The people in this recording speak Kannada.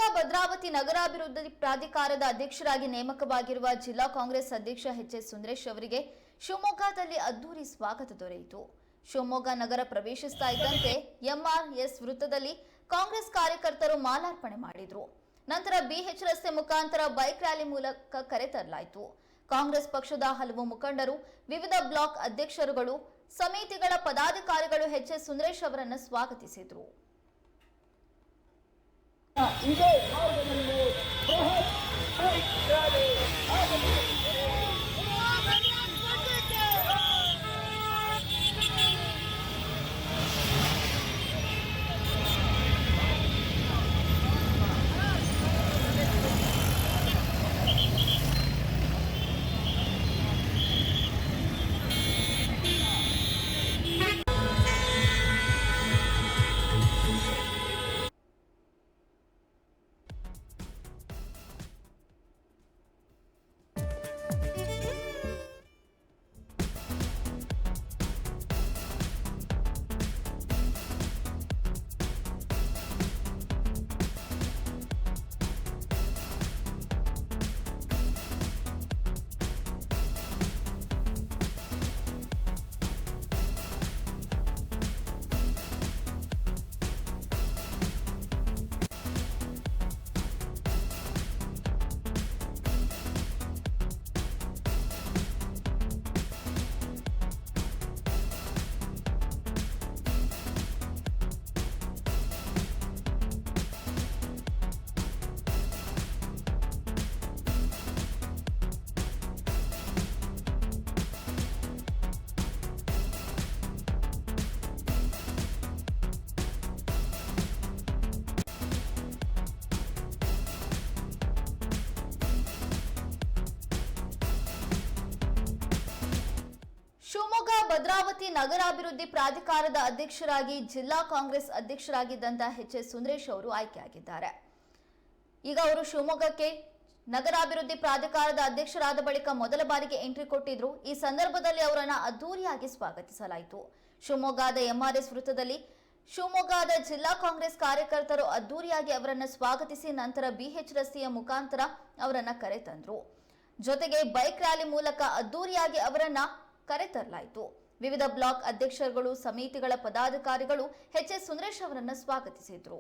ಶಿವಮೊಗ್ಗ ಭದ್ರಾವತಿ ನಗರಾಭಿವೃದ್ಧಿ ಪ್ರಾಧಿಕಾರದ ಅಧ್ಯಕ್ಷರಾಗಿ ನೇಮಕವಾಗಿರುವ ಜಿಲ್ಲಾ ಕಾಂಗ್ರೆಸ್ ಅಧ್ಯಕ್ಷ ಎಚ್.ಎಸ್. ಸುಂದರೇಶ್ ಅವರಿಗೆ ಶಿವಮೊಗ್ಗದಲ್ಲಿ ಅದ್ದೂರಿ ಸ್ವಾಗತ ದೊರೆಯಿತು. ಶಿವಮೊಗ್ಗ ನಗರ ಪ್ರವೇಶಿಸ್ತಾ ಇದ್ದಂತೆ ಎಂಆರ್ಎಸ್ ವೃತ್ತದಲ್ಲಿ ಕಾಂಗ್ರೆಸ್ ಕಾರ್ಯಕರ್ತರು ಮಾಲಾರ್ಪಣೆ ಮಾಡಿದ್ರು. ನಂತರ ಬಿಎಚ್ ರಸ್ತೆ ಮುಖಾಂತರ ಬೈಕ್ ರ್ಯಾಲಿ ಮೂಲಕ ಕರೆತರಲಾಯಿತು. ಕಾಂಗ್ರೆಸ್ ಪಕ್ಷದ ಹಲವು ಮುಖಂಡರು, ವಿವಿಧ ಬ್ಲಾಕ್ ಅಧ್ಯಕ್ಷರುಗಳು, ಸಮಿತಿಗಳ ಪದಾಧಿಕಾರಿಗಳು ಎಚ್.ಎಸ್. ಸುಂದರೇಶ್ ಅವರನ್ನು ಸ್ವಾಗತಿಸಿದರು. ಇದೇ ಮಾರ್ಗದಲ್ಲಿ ಬೃಹತ್ ಬೈಕ್ ರ್ಯಾಲಿ ಆಗಮಿಸುತ್ತಿದೆ. ಶಿವಮೊಗ್ಗ ಭದ್ರಾವತಿ ನಗರಾಭಿವೃದ್ಧಿ ಪ್ರಾಧಿಕಾರದ ಅಧ್ಯಕ್ಷರಾಗಿ ಜಿಲ್ಲಾ ಕಾಂಗ್ರೆಸ್ ಅಧ್ಯಕ್ಷರಾಗಿದ್ದಂತಹ ಎಚ್.ಎಸ್. ಸುಂದರೇಶ್ ಅವರು ಆಯ್ಕೆಯಾಗಿದ್ದಾರೆ. ಈಗ ಅವರು ಶಿವಮೊಗ್ಗಕ್ಕೆ ನಗರಾಭಿವೃದ್ಧಿ ಪ್ರಾಧಿಕಾರದ ಅಧ್ಯಕ್ಷರಾದ ಬಳಿಕ ಮೊದಲ ಬಾರಿಗೆ ಎಂಟ್ರಿ ಕೊಟ್ಟಿದ್ರು. ಈ ಸಂದರ್ಭದಲ್ಲಿ ಅವರನ್ನು ಅದ್ದೂರಿಯಾಗಿ ಸ್ವಾಗತಿಸಲಾಯಿತು. ಶಿವಮೊಗ್ಗದ ಎಂಆರ್ಎಸ್ ವೃತ್ತದಲ್ಲಿ ಶಿವಮೊಗ್ಗದ ಜಿಲ್ಲಾ ಕಾಂಗ್ರೆಸ್ ಕಾರ್ಯಕರ್ತರು ಅದ್ದೂರಿಯಾಗಿ ಅವರನ್ನು ಸ್ವಾಗತಿಸಿ ನಂತರ ಬಿಎಚ್ ರಸ್ತೆಯ ಮುಖಾಂತರ ಅವರನ್ನ ಕರೆತಂದ್ರು. ಜೊತೆಗೆ ಬೈಕ್ ರ್ಯಾಲಿ ಮೂಲಕ ಅದ್ದೂರಿಯಾಗಿ ಅವರನ್ನ ಕರೆತರಲಾಯಿತು. ವಿವಿಧ ಬ್ಲಾಕ್ ಅಧ್ಯಕ್ಷರುಗಳು, ಸಮಿತಿಗಳ ಪದಾಧಿಕಾರಿಗಳು ಎಚ್.ಎಸ್. ಸುಂದರೇಶ್ ಅವರನ್ನು ಸ್ವಾಗತಿಸಿದ್ರು.